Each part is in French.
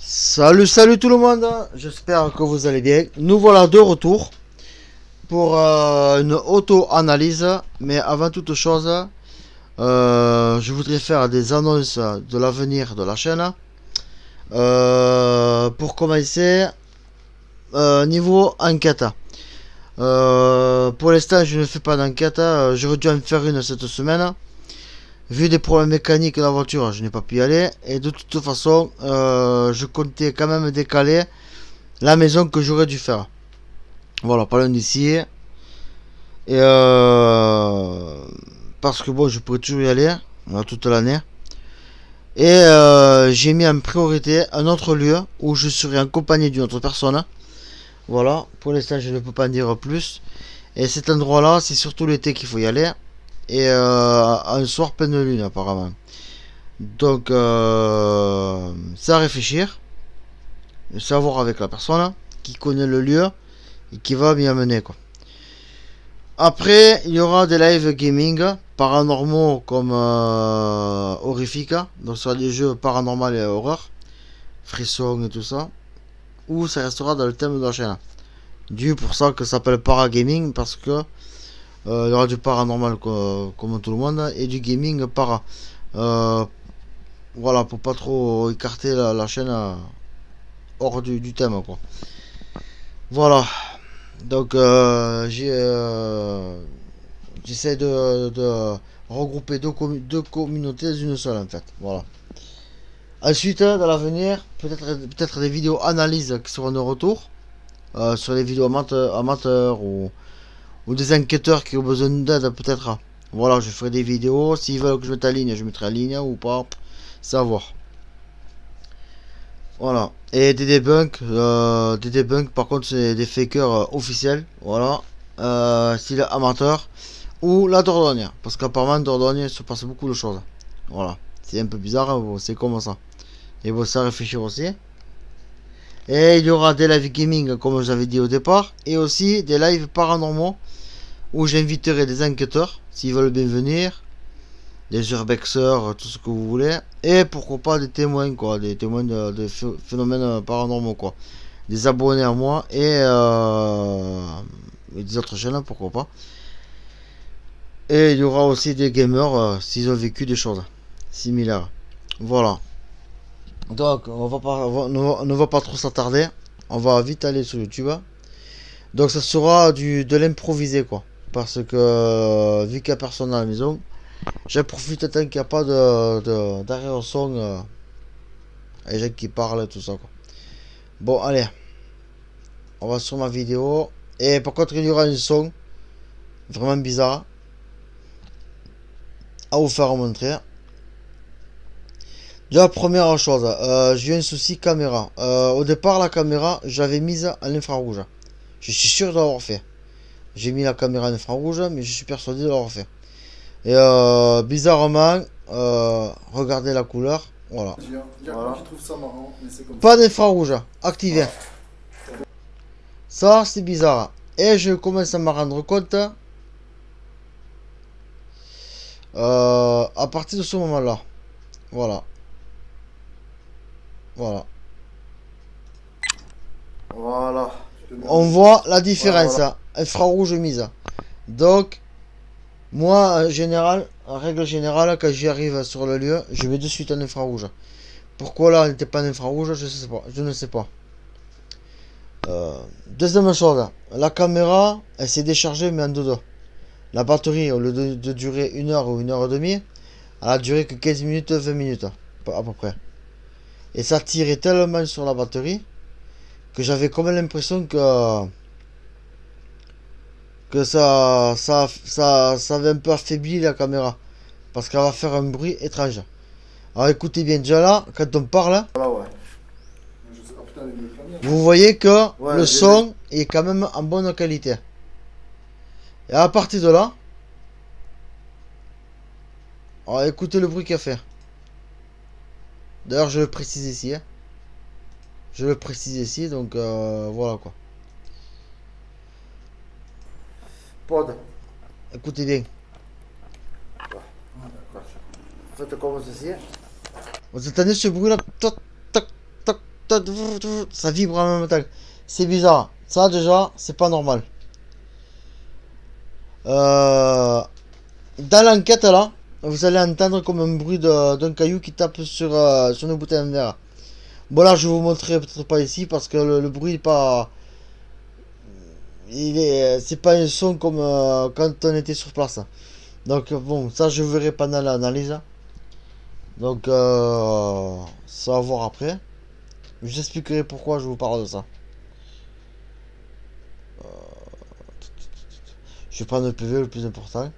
Salut tout le monde, j'espère que vous allez bien. Nous voilà de retour pour une auto-analyse. Mais avant toute chose, je voudrais faire des annonces de l'avenir de la chaîne. Pour commencer, niveau enquête. Pour l'instant, je ne fais pas d'enquête. J'aurais dû en faire une cette semaine. Vu des problèmes mécaniques de la voiture, je n'ai pas pu y aller. Et de toute façon, je comptais quand même décaler la maison que j'aurais dû faire. Voilà, pas loin d'ici. Et parce que bon, je pourrais toujours y aller toute l'année. Et j'ai mis en priorité un autre lieu où je serai en compagnie d'une autre personne. Voilà, pour l'instant, je ne peux pas en dire plus. Et cet endroit-là, c'est surtout l'été qu'il faut y aller. Et un soir plein de lune, apparemment. Donc, c'est à réfléchir. Savoir avec la personne qui connaît le lieu et qui va m'y amener, quoi. Après, il y aura des live gaming paranormaux comme horrifiques. Donc, ce sera des jeux paranormaux et horreur, frissons et tout ça. Ou ça restera dans le thème de la chaîne. Dû pour ça que ça s'appelle paragaming, parce que il y aura du paranormal comme tout le monde et du gaming para. Voilà, pour pas trop écarter la chaîne hors du thème, quoi. Voilà. Donc j'essaie de regrouper deux communautés dans une seule, en fait. Voilà. Ensuite, dans l'avenir, peut-être des vidéos analyses qui seront de retour. Sur les vidéos amateurs ou des enquêteurs qui ont besoin d'aide, peut-être. Voilà, je ferai des vidéos. S'ils veulent que je mette en ligne, je mettrai en ligne ou pas. Savoir. Voilà. Et des debunks, par contre, c'est des fakers officiels. Voilà. Style amateur. Ou la Dordogne. Parce qu'apparemment, Dordogne, il se passe beaucoup de choses. Voilà. C'est un peu bizarre, hein, c'est comme ça. Et bon, ça réfléchir aussi. Et il y aura des live gaming, comme j'avais dit au départ. Et aussi des lives paranormaux. Où j'inviterai des enquêteurs, s'ils veulent bien venir. Des urbexeurs, tout ce que vous voulez. Et pourquoi pas des témoins, quoi. Des témoins de phénomènes paranormaux, quoi. Des abonnés à moi et des autres chaînes, pourquoi pas. Et il y aura aussi des gamers s'ils ont vécu des choses similaires. Voilà. Donc, on ne va pas trop s'attarder. On va vite aller sur YouTube. Donc, ça sera de l'improvisé, quoi. Parce que, vu qu'il n'y a personne à la maison, j'en profite tant qu'il n'y a pas d'arrêt au son. Les gens qui parlent, tout ça, quoi. Bon, allez. On va sur ma vidéo. Et par contre, il y aura un son vraiment bizarre à vous faire montrer. Déjà, première chose, j'ai eu un souci caméra. Au départ, la caméra, j'avais mise à l'infrarouge. Je suis sûr de l'avoir fait. J'ai mis la caméra en infrarouge, mais je suis persuadé de l'avoir fait. Et bizarrement, regardez la couleur. Voilà. Voilà. Je trouve ça marrant, mais c'est comme Pas d'infrarouge, activé. Ça, c'est bizarre. Et je commence à me rendre compte. À partir de ce moment-là. Voilà. Voilà. Voilà. On voit la différence. Voilà. Infrarouge mise. Donc, moi, en règle générale, quand j'y arrive sur le lieu, je vais de suite en infrarouge. Pourquoi là, on n'était pas en infrarouge, je sais pas. Je ne sais pas. Deuxième chose, la caméra, elle s'est déchargée, mais en deux. La batterie, au lieu de durer 1 heure ou 1h30, elle a duré que 15 minutes, 20 minutes, à peu près. Et ça tirait tellement sur la batterie que j'avais quand même l'impression que ça avait un peu affaibli la caméra. Parce qu'elle va faire un bruit étrange. Alors écoutez bien, déjà là, quand on parle, voilà, ouais. Ah, putain, vous voyez que ouais, le son est quand même en bonne qualité. Et à partir de là, alors écoutez le bruit qu'il a fait. D'ailleurs, je le précise ici. Hein. Je le précise ici, donc voilà quoi. Pod, écoutez bien. Faites comme ceci. Vous entendez ce bruit là? Toc, toc, toc, ça vibre en même temps. C'est bizarre. Ça déjà, c'est pas normal. Dans l'enquête là, vous allez entendre comme un bruit d'un caillou qui tape sur une bouteille en verre. Bon là, je vais vous montrer peut-être pas ici parce que le bruit est pas, c'est pas un son comme quand on était sur place. Donc bon, ça je verrai pendant l'analyse. Donc ça va voir après. Je vous expliquerai pourquoi je vous parle de ça. Je vais prendre le PV le plus important.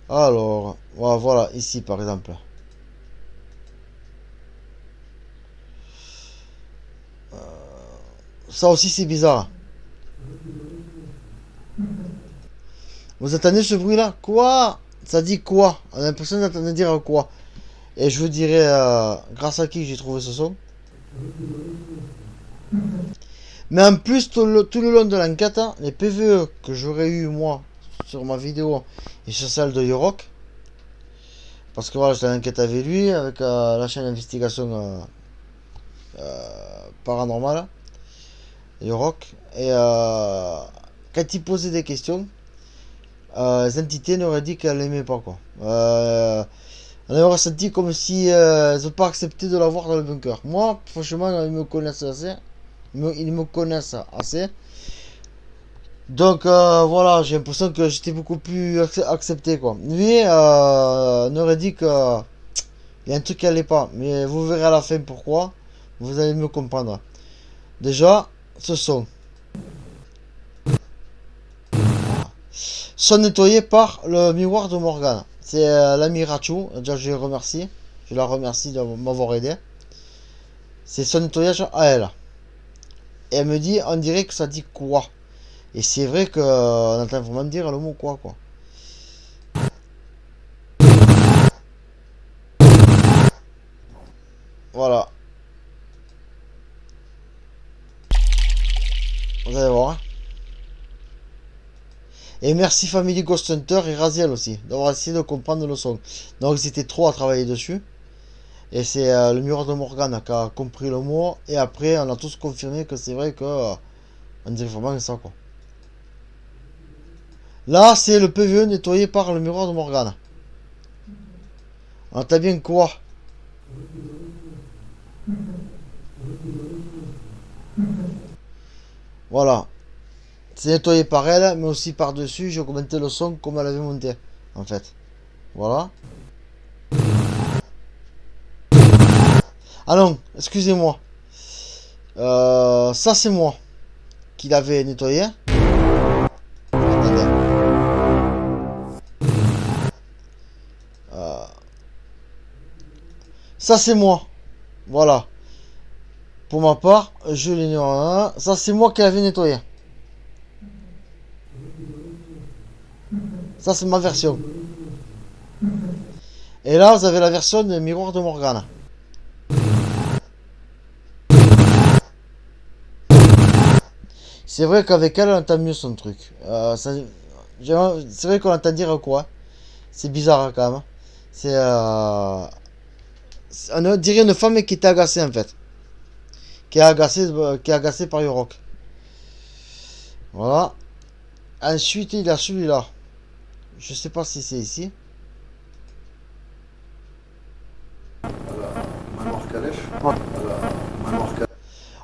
Alors, voilà, ici par exemple. Ça aussi c'est bizarre. Vous entendez ce bruit là? Quoi? Ça dit quoi? On a l'impression d'entendre dire quoi? Et je vous dirai grâce à qui j'ai trouvé ce son. Mais en plus, tout le long de l'enquête, les PVE que j'aurais eu moi sur ma vidéo et sur celle de Yorok, parce que voilà, j'étais en enquête avec lui, avec la chaîne d'investigation paranormale, Yorok, et quand il posait des questions, les entités n'auraient dit qu'elles l'aimaient pas quoi. On aurait ressenti comme si elles n'ont pas accepté de l'avoir dans le bunker. Moi, franchement, ils me connaissent assez. Ils me connaissent assez. Donc voilà, j'ai l'impression que j'étais beaucoup plus accepté quoi. Lui on aurait dit que il y a un truc qui allait pas. Mais vous verrez à la fin pourquoi. Vous allez me comprendre. Déjà, ce son. Sont nettoyés par le miroir de Morgane. C'est l'ami Rachou. Déjà, je la remercie. Je la remercie de m'avoir aidé. C'est son nettoyage à elle. Et elle me dit, on dirait que ça dit quoi. Et c'est vrai qu'on entend vraiment dire le mot quoi. Voilà. Vous allez voir. Et merci Family Ghost Hunter et Raziel aussi d'avoir essayé de comprendre le son. Donc c'était trop à travailler dessus. Et c'est le miroir de Morgane qui a compris le mot. Et après on a tous confirmé que c'est vrai que on dirait vraiment ça quoi. Là c'est le PVE nettoyé par le miroir de Morgane. On t'a bien quoi? Voilà. C'est nettoyé par elle, mais aussi par dessus. J'ai augmenté le son comme elle avait monté. En fait. Voilà. Ah non, excusez-moi. Ça c'est moi qui l'avais nettoyé. Attendez. Ça c'est moi. Voilà. Pour ma part, je l'ai nettoyé. Ça c'est moi qui l'avais nettoyé. Ça c'est ma version. Et là vous avez la version de miroir de Morgane. C'est vrai qu'avec elle on entend mieux son truc. C'est vrai qu'on entend dire quoi. C'est bizarre quand même. C'est on dirait une femme qui était agacée en fait. Qui est agacée par Yorok. Voilà. Ensuite il y a celui-là. Je sais pas si c'est ici.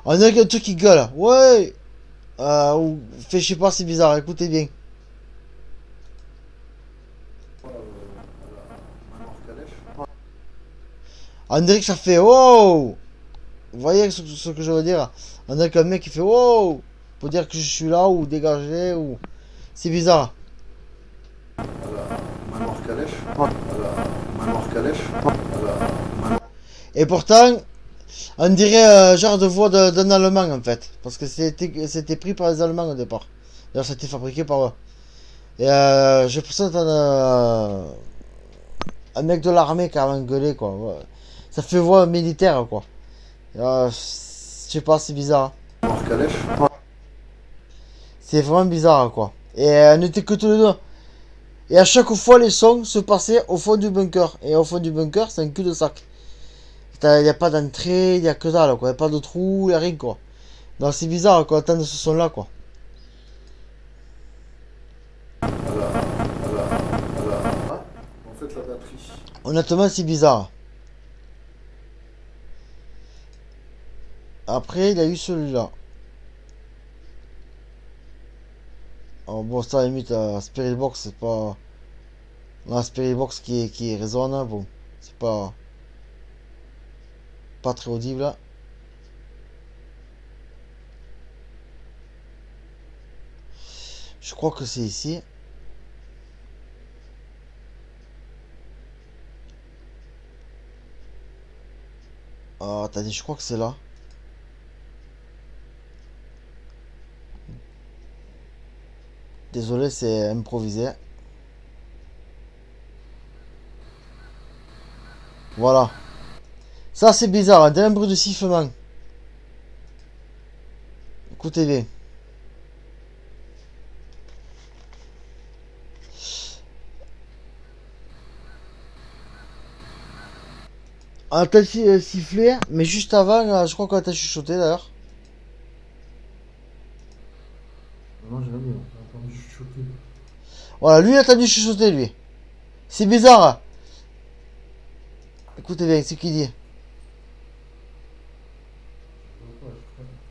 On dirait qu'il y a un truc qui gueule. Ouais. Ou fait je sais pas, c'est bizarre. Écoutez bien. On dirait que ça fait wow. Vous voyez ce que je veux dire? On dirait qu'un mec qui fait wow pour dire que je suis là ou dégagé ou... C'est bizarre. Et pourtant, on dirait genre de voix d'un Allemand en fait. Parce que c'était pris par les Allemands au départ. D'ailleurs, c'était fabriqué par eux. Et j'ai l'impression d'entendre un mec de l'armée qui a engueulé quoi. Ouais. Ça fait voix militaire quoi. Je sais pas, c'est bizarre. C'est vraiment bizarre quoi. Et on était que tous les deux. Et à chaque fois les sons se passaient au fond du bunker. Et au fond du bunker c'est un cul-de-sac. Il n'y a pas d'entrée, il n'y a que dalle, quoi. Il n'y a pas de trou, il n'y a rien, quoi. Donc c'est bizarre, quoi, attendre ce son-là, quoi. Ah, en fait, la batterie. Honnêtement, c'est bizarre. Après, il y a eu celui-là. Alors, bon, ça, à la limite, Spirit Box, c'est pas... La Spirit Box qui résonne, hein, bon. C'est pas très audible, là. Je crois que c'est ici. Ah, attendez, je crois que c'est là. Désolé, c'est improvisé. Voilà. Ça, c'est bizarre, hein, un bruit de sifflement. Écoutez bien. On a sifflé, mais juste avant, je crois qu'on a chuchoté d'ailleurs. Non, j'ai rien, j'ai entendu chuchoter. Voilà, lui il a entendu chuchoter, lui. C'est bizarre, hein. Écoutez bien, c'est ce qu'il dit.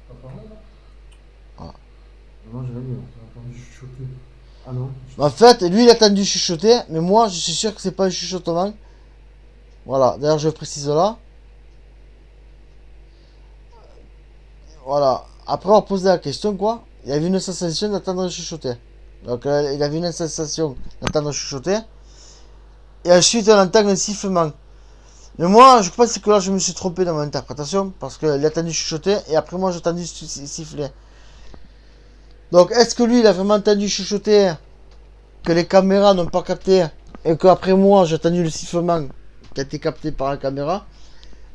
T'as parlé là? Ah. Non, j'ai rien, j'ai entendu chuchoter. Ah non? En fait, lui il a entendu chuchoter, mais moi je suis sûr que c'est pas un chuchotement. Voilà, d'ailleurs je précise là. Voilà, après on a posé la question, quoi. Il avait une sensation d'entendre chuchoter. Donc il avait une sensation d'entendre chuchoter. Et ensuite on entend un sifflement. Mais moi, je pense que là, je me suis trompé dans mon interprétation, parce qu'il a entendu chuchoter, et après moi, j'ai entendu siffler. Donc, est-ce que lui, il a vraiment entendu chuchoter, que les caméras n'ont pas capté, et qu'après moi, j'ai entendu le sifflement qui a été capté par la caméra,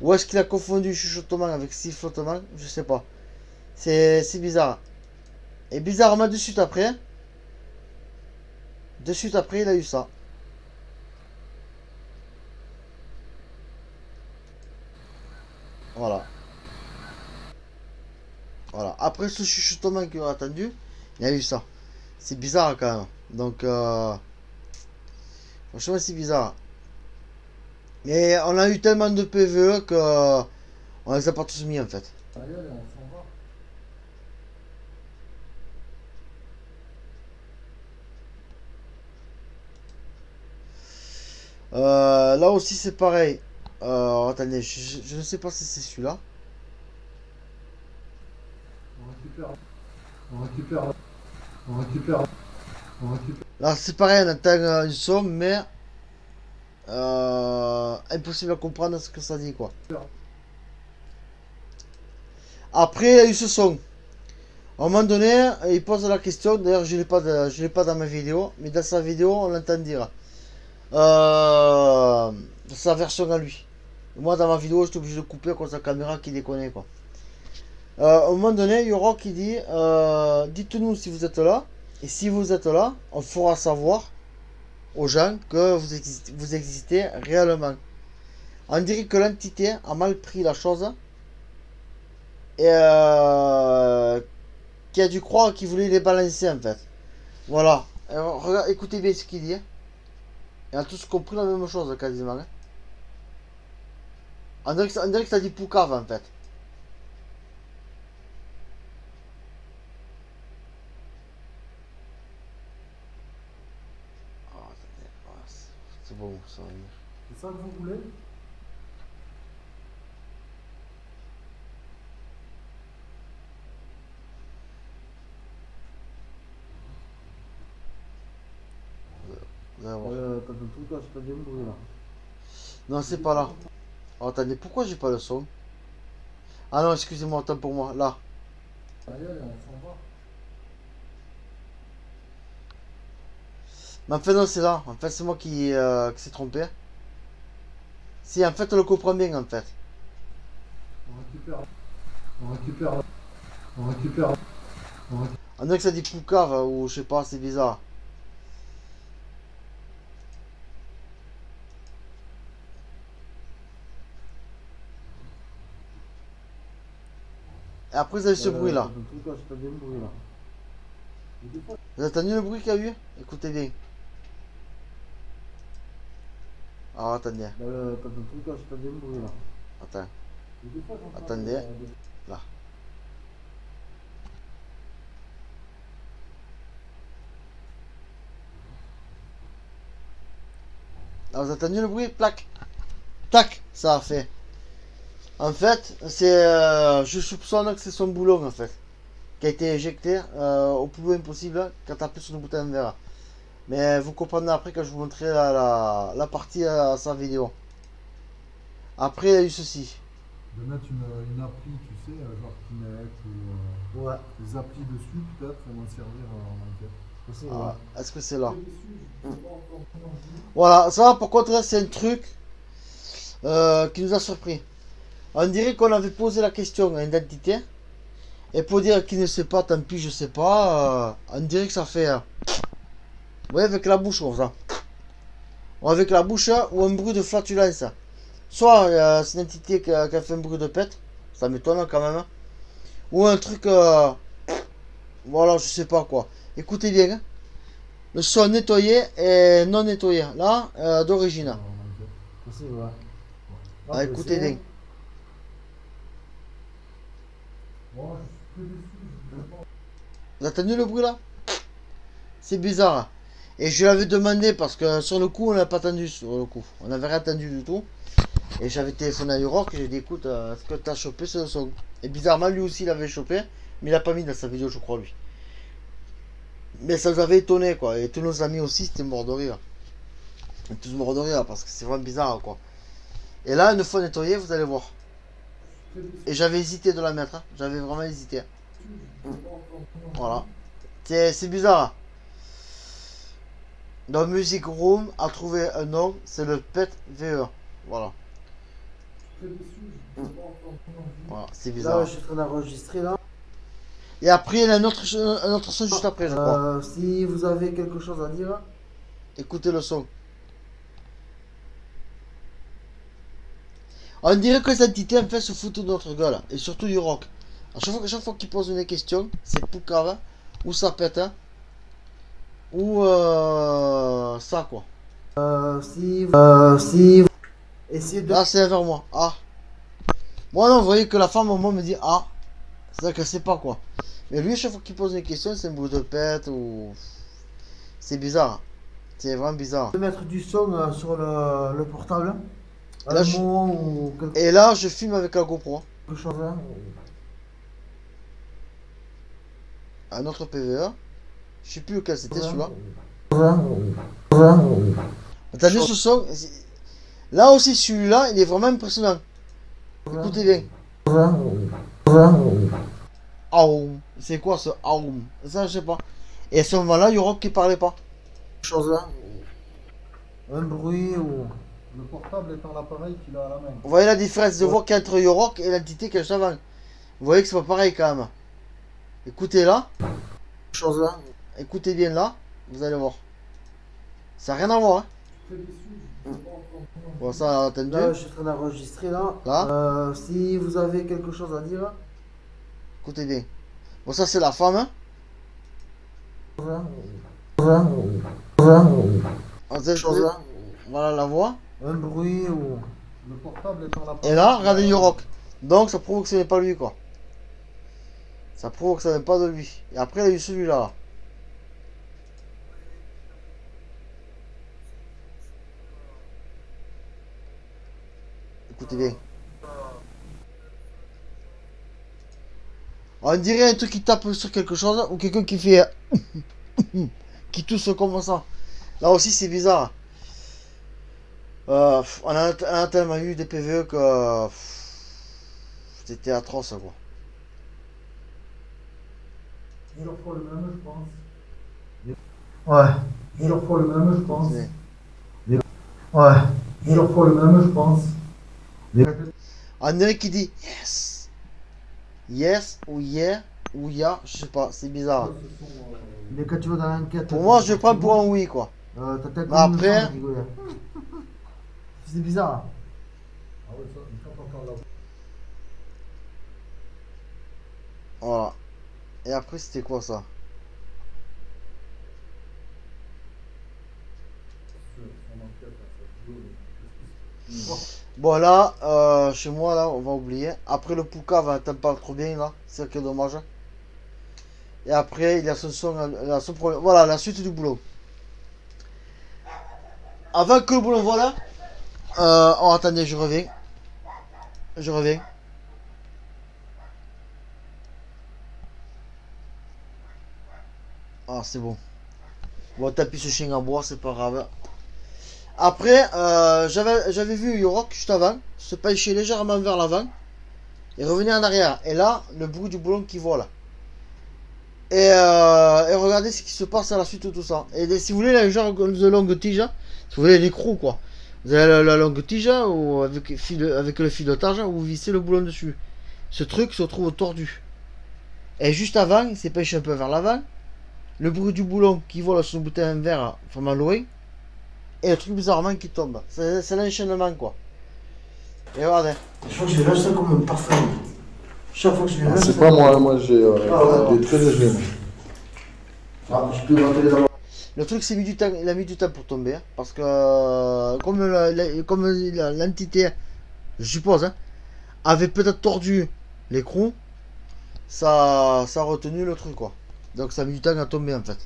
ou est-ce qu'il a confondu chuchotement avec sifflotement? Je sais pas. C'est bizarre. Et bizarrement, de suite après, il a eu ça. Voilà. Voilà. Après ce chuchotement qu'il a attendu, il y a eu ça. C'est bizarre quand même. Donc, franchement, c'est bizarre. Mais on a eu tellement de PVE que on les a pas tous mis en fait. Allez, allez, on s'en va. Là aussi, c'est pareil. Attendez, je ne sais pas si c'est celui-là. On récupère. On récupère. On récupère. On récupère. Là, c'est pareil, on entend une somme, mais impossible à comprendre ce que ça dit, quoi. Après, il y a eu ce son. À un moment donné, il pose la question. D'ailleurs, je l'ai pas dans ma vidéo, mais dans sa vidéo, on l'entend dire. Sa version à lui. Moi, dans ma vidéo, j'étais obligé de couper à cause de la caméra qui déconne, quoi. À un moment donné, il y aura qui dit dites-nous si vous êtes là. Et si vous êtes là, on fera savoir aux gens que vous existez réellement. On dirait que l'entité a mal pris la chose et qui a dû croire qu'il voulait les balancer en fait. Voilà. Alors, écoutez bien ce qu'il dit. Et on a tous compris la même chose quasiment. Hein. On dirait que ça dit Poucave en fait. Oh, attendez. Oh, c'est bon, ça va venir. C'est ça que vous voulez? T'as T'as tout là, c'est pas bien bruit là. Non, c'est pas là. Oh, attendez, pourquoi j'ai pas le son? Ah non, excusez-moi, autant pour moi. Là. Allez, allez, on s'en va. Mais en fait, non, c'est là. En fait, c'est moi qui s'est trompé. Si, en fait, on le comprend bien, en fait. On récupère. On récupère. On récupère. On récupère. On dirait que ça dit Poucave, ou je sais pas, c'est bizarre. Et après, vous avez ce bruit là. Dans tout cas, j'ai entendu un bruit là. Et des fois, Vous avez entendu le bruit qu'il y a eu? Écoutez bien. Alors attendez. Dans tout cas, j'ai entendu un bruit là. Attends. et des fois, j'entends Attendez. des- Là. Là, vous avez entendu le bruit? Plac. Tac. Ça a fait. En fait, c'est. Je soupçonne que c'est son boulon en fait. Qui a été éjecté au plus loin possible quand tu appuies sur le bouton vert. Mais vous comprendrez après quand je vous montrerai la partie à sa vidéo. Après, il y a eu ceci. de mettre une appli, tu sais, genre Kinect ou Ouais, des applis dessus, peut-être, ça va servir en enquête. aussi, Ah, ouais. est-ce que c'est là? Je sais pas encore comment je dis. Voilà, ça par contre là c'est un truc qui nous a surpris. On dirait qu'on avait posé la question à une identité. Et pour dire qu'il ne sait pas, tant pis, je sais pas. On dirait que ça fait. Vous voyez, avec la bouche comme ça. Ou avec la bouche ou un bruit de flatulence. Soit c'est une entité qui a fait un bruit de pète. Ça m'étonne quand même. Ou un truc. Voilà, je sais pas quoi. Écoutez bien. Hein. Le son nettoyé et non nettoyé. Là, d'origine. En enquête. Aussi, ouais. Ah, écoutez bien. Bon, je suis plus déçu, je sais pas. Vous avez entendu le bruit là? C'est bizarre. Et je l'avais demandé parce que sur le coup, on n'a pas attendu. Sur le coup, on n'avait rien attendu du tout. Et j'avais téléphoné à Euroc et j'ai dit écoute, est-ce que tu as chopé ce son? Et bizarrement, lui aussi, il avait chopé. Mais il a pas mis dans sa vidéo, je crois, lui. Mais ça nous avait étonné quoi. Et tous nos amis aussi, c'était mort de rire. Et tous morts de rire parce que c'est vraiment bizarre quoi. Et là, une fois nettoyé, vous allez voir. Et j'avais hésité de la mettre. Hein. J'avais vraiment hésité. Voilà. C'est bizarre. Dans Music Room a trouvé un nom, c'est le PET VE. Voilà. Très déçu, je sais pas encore comment je dis. Voilà, c'est Là, bizarre. je suis en train d'enregistrer là. Et après, il y a un autre son juste après, je crois. Si vous avez quelque chose à dire, Écoutez le son. On dirait que les entités en fait se foutent de notre gueule. Et surtout du rock. À chaque fois qu'ils posent une question, c'est poucave. Ou ça pète. Hein, ou ça quoi. si essayez de. Là, c'est vers moi. Ah. Moi, non, vous voyez que la femme au moment me dit ah. C'est-à-dire qu'elle sait pas quoi. Mais lui, à chaque fois qu'il pose une question, c'est un bout de pète ou. C'est bizarre. C'est vraiment bizarre. De mettre du son sur le portable. Là, Un je- mot ou quelque Et là, je filme avec la GoPro. chose. Hein. Un autre PVE. Je sais plus lequel c'était celui-là. Attendez ce son. Là aussi, celui-là, il est vraiment impressionnant. Écoutez bien. Aoum. C'est quoi ce aoum? Ça, je sais pas. Et à ce moment-là, il y aura qui parlait pas. Chose. Hein. Un bruit ou. Le portable étant l'appareil qu'il a à la main. Vous voyez la différence de voix qu'il y a entre Yorok et l'entité qu'il y a juste avant. Vous voyez que c'est pas pareil quand même. Écoutez là. Chose. Hein. Écoutez bien là. Vous allez voir. Ça n'a rien à voir. Hein. Très déçu, je sais pas encore comment je Bon, dis. ça, entendu. Là, je suis en train d'enregistrer là. Là. Si vous avez quelque chose à dire. Écoutez bien. Bon, ça, c'est la femme. Hein. Chose. Hein. Voilà la voix. Un bruit ou. Le portable étant l'appareil. Et là, qu'il a regardez à la main. Yorok. Donc, ça prouve que ce n'est pas lui, quoi. Ça prouve que ça n'est pas de lui. Et après, il y a eu celui-là. Écoutez bien. On dirait un truc qui tape sur quelque chose ou quelqu'un qui fait. Qui tousse comme ça. Là aussi, c'est bizarre. On a tellement eu des PVE que. C'était atroce, quoi. Plusieurs fois le même, je pense. Ouais. Plusieurs fois le même, je pense. Ouais. Plusieurs fois le même, je pense. On dirait qui dit yes. Yes ou yeah ou ya, je sais pas, c'est bizarre. Mais quand tu vas dans l'enquête. Pour moi, je prends pour un oui, quoi. T'as peut-être Mais après- une rigoler. C'est bizarre. Ah ouais, ça, quand on entend la Voilà. Et après, c'était quoi ça? Bon, là, chez moi, là, on va oublier. Après, le Pouka va t'en pas trop bien, là. C'est ça qui est dommage. Et après, il y a son problème. Voilà, la suite du boulot. Avant que le boulot, voilà. Oh, attendez, je reviens. Je reviens. Ah, c'est bon. Bon, tapis ce chien en bois, c'est pas grave. Après, j'avais vu Yorok juste avant se pencher légèrement vers l'avant et revenir en arrière. Et là, le bruit du boulon qui vole. Et regardez ce qui se passe à la suite de tout ça. Et si vous voulez, le genre de longue tige, si vous voulez l'écrou quoi. Vous avez la longue tige ou avec le filotage où vous vissez le boulon dessus. Ce truc se trouve tordu. Et juste avant, il s'est penché un peu vers l'avant. Le bruit du boulon qui vole sur le boutin vert vraiment loin. Et le truc bizarrement qui tombe. C'est l'enchaînement quoi. Et regardez. Je crois que je lâche ça comme un parfum. Chaque fois que je viens Ah, là, c'est ça- pas moi, moi j'ai ouais. des très légers. moi. Ah, je peux rentrer dans Le truc c'est mis du temps, il a mis du temps pour tomber. Hein, parce que comme l'entité, je suppose, hein, avait peut-être tordu l'écrou, ça a retenu le truc quoi. Donc ça a mis du temps à tomber en fait.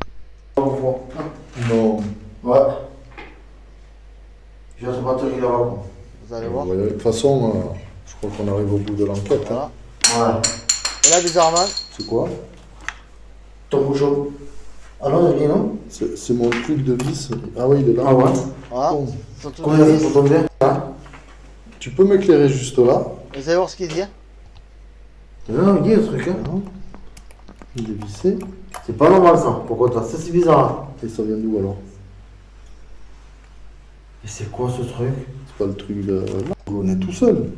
Non. Ouais. Je vais te batterie là-bas quoi. Vous allez voir. De toute façon, je crois qu'on arrive au bout de l'enquête. Voilà. Hein. Ouais. Et là bizarrement, C'est quoi? Ton bouchon. Ah non, il y a rien non? C'est mon truc de vis. Ah oui, il est là. Ah ouais. voilà. Bon. Son truc Combien de il vis. faut tomber? Hein? Tu peux m'éclairer juste là? Vous allez voir ce qu'il dit. Hein. Non, il dit le truc hein. Non. Il est vissé. C'est pas normal ça. Pourquoi toi? Ça c'est bizarre. Et ça vient d'où alors? Et c'est quoi ce truc? C'est pas le truc de. On est tout seul.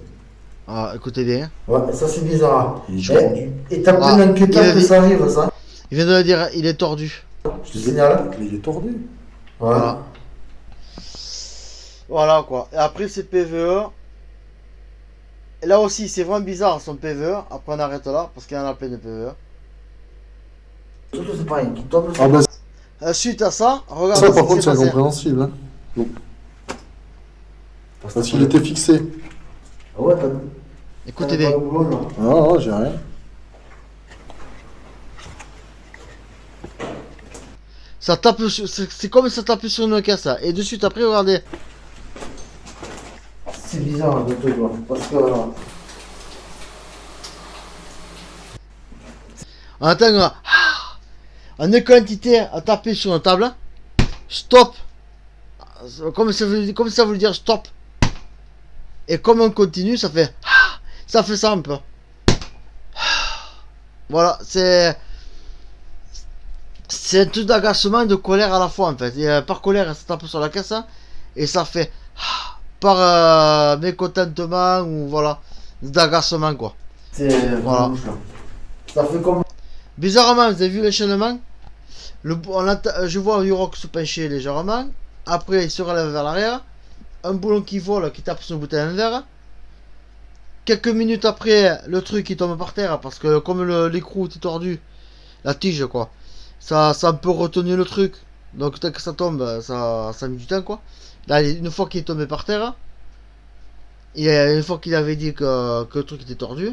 Ah, écoutez bien. Ouais, ça c'est bizarre. Il est tordu. Et t'as Ah, plus d'inquiétant il a que dit- ça arrive ça? Il vient de le dire, il est tordu. Je te signale. Mais il est tordu. Ouais. Voilà. Voilà quoi. Et après c'est PVE. Et là aussi c'est vraiment bizarre son PVE. Après on arrête là parce qu'il y en a plein de PVE. Surtout c'est pas rien qui tombe. Ah ben Suite à ça, regarde ça ce par qui contre s'est c'est passé. incompréhensible. Hein. Parce Parce qu'il était fixé. Ah ouais, t'as Écoutez t'as pas bien. le boulot, là. Ah non, j'ai rien. Ça tape c'est comme ça tape sur une caisse ça. Et de suite après regardez. C'est bizarre le truc là. Parce que. On entend en quantité à taper sur une table. Stop. Comme ça veut dire stop. Et comme on continue, ça fait ça fait ça un peu. Voilà, c'est un truc d'agacement et de colère à la fois en fait. Et, par colère, ça tape sur la caisse hein, et ça fait par mécontentement ou voilà, d'agacement quoi. C'est. Voilà. Bouche, là. Ça fait comme. Bizarrement, vous avez vu l'enchaînement? Je vois Yurok se pencher légèrement. Après, il se relève vers l'arrière. Un boulon qui vole, qui tape sur le bouton vert. Quelques minutes après, le truc il tombe par terre parce que comme l'écrou est tordu, la tige quoi, ça a un peu retenu le truc. Donc tant que ça tombe, ça a mis du temps quoi. Là, une fois qu'il est tombé par terre, et une fois qu'il avait dit que le truc était tordu,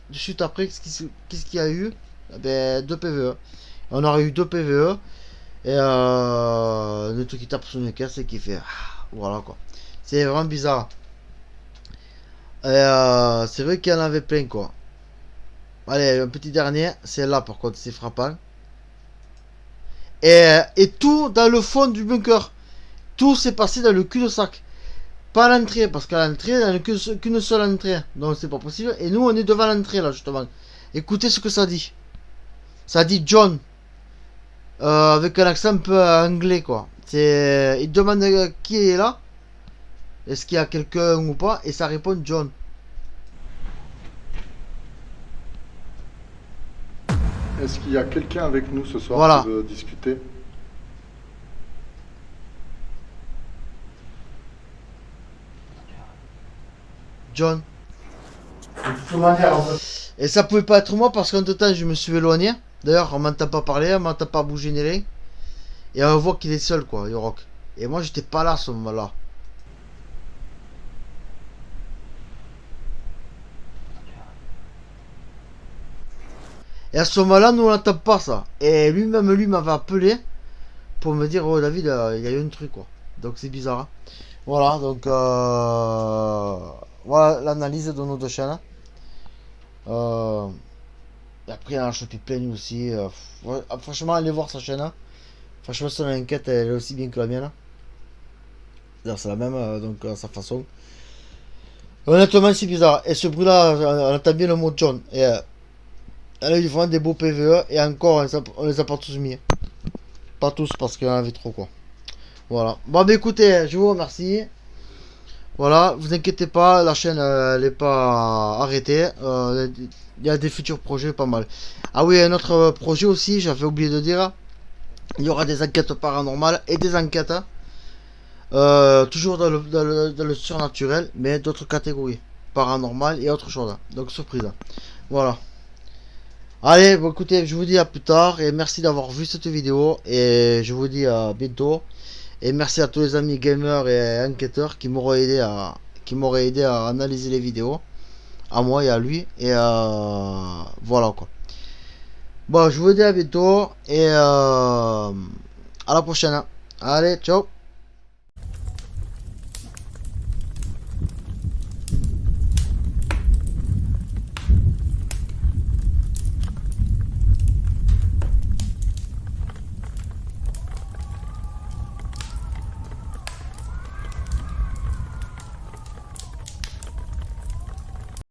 de suite après, qu'est-ce qu'il y a eu? Eh ben, 2 PVE. On aurait eu 2 PVE et le truc qui tape sur une caisse et qui fait voilà quoi. C'est vraiment bizarre. Et c'est vrai qu'il y en avait plein quoi. Allez, un petit dernier, c'est là par contre, c'est frappant. Et tout dans le fond du bunker. Tout s'est passé dans le cul-de-sac. Pas à l'entrée, parce qu'à l'entrée, il n'y a qu'une seule entrée. Donc c'est pas possible. Et nous, on est devant l'entrée là justement. Écoutez ce que ça dit. Ça dit John. Avec un accent un peu anglais quoi. Il demande qui est là. Est-ce qu'il y a quelqu'un ou pas? Et ça répond John. Est-ce qu'il y a quelqu'un avec nous ce soir Voilà. qui veut discuter? John. toute manière, en fait. Et ça pouvait pas être moi parce qu'entre temps je me suis éloigné. D'ailleurs on m'entend pas parler, on m'entend pas bouger ni rien. Et on voit qu'il est seul quoi, Yorok. Et moi j'étais pas là à ce moment-là. Et à ce moment-là nous on n'entend pas ça. Et lui-même lui m'avait appelé pour me dire oh David il y a eu un truc quoi. Donc c'est bizarre. Hein. Voilà donc voilà l'analyse de nos deux chaînes. Et après, il en a chopé plein aussi. Franchement, allez voir sa chaîne. Hein. Franchement, son enquête, elle est aussi bien que la mienne. D'ailleurs, c'est la même, donc sa façon. Honnêtement, c'est bizarre. Et ce bruit-là, on entend bien le mot John. Et elle a eu vraiment des beaux PVE. Et encore, on les a pas tous mis. Pas tous, parce qu'il y en avait trop, quoi. Voilà. Bon, bah écoutez, je vous remercie. Voilà, vous inquiétez pas, la chaîne elle est pas arrêtée. Il y a des futurs projets pas mal. Ah oui, un autre projet aussi, j'avais oublié de dire. Il y aura des enquêtes paranormales et des enquêtes. Toujours dans le surnaturel, mais d'autres catégories. Paranormal et autre chose. Donc surprise. Voilà. Allez, bon, écoutez, je vous dis à plus tard et merci d'avoir vu cette vidéo. Et je vous dis à bientôt. Et merci à tous les amis gamers et enquêteurs qui m'auraient aidé à analyser les vidéos. À moi et à lui. Et voilà quoi. Bon, je vous dis à bientôt. Et à la prochaine. Allez, ciao.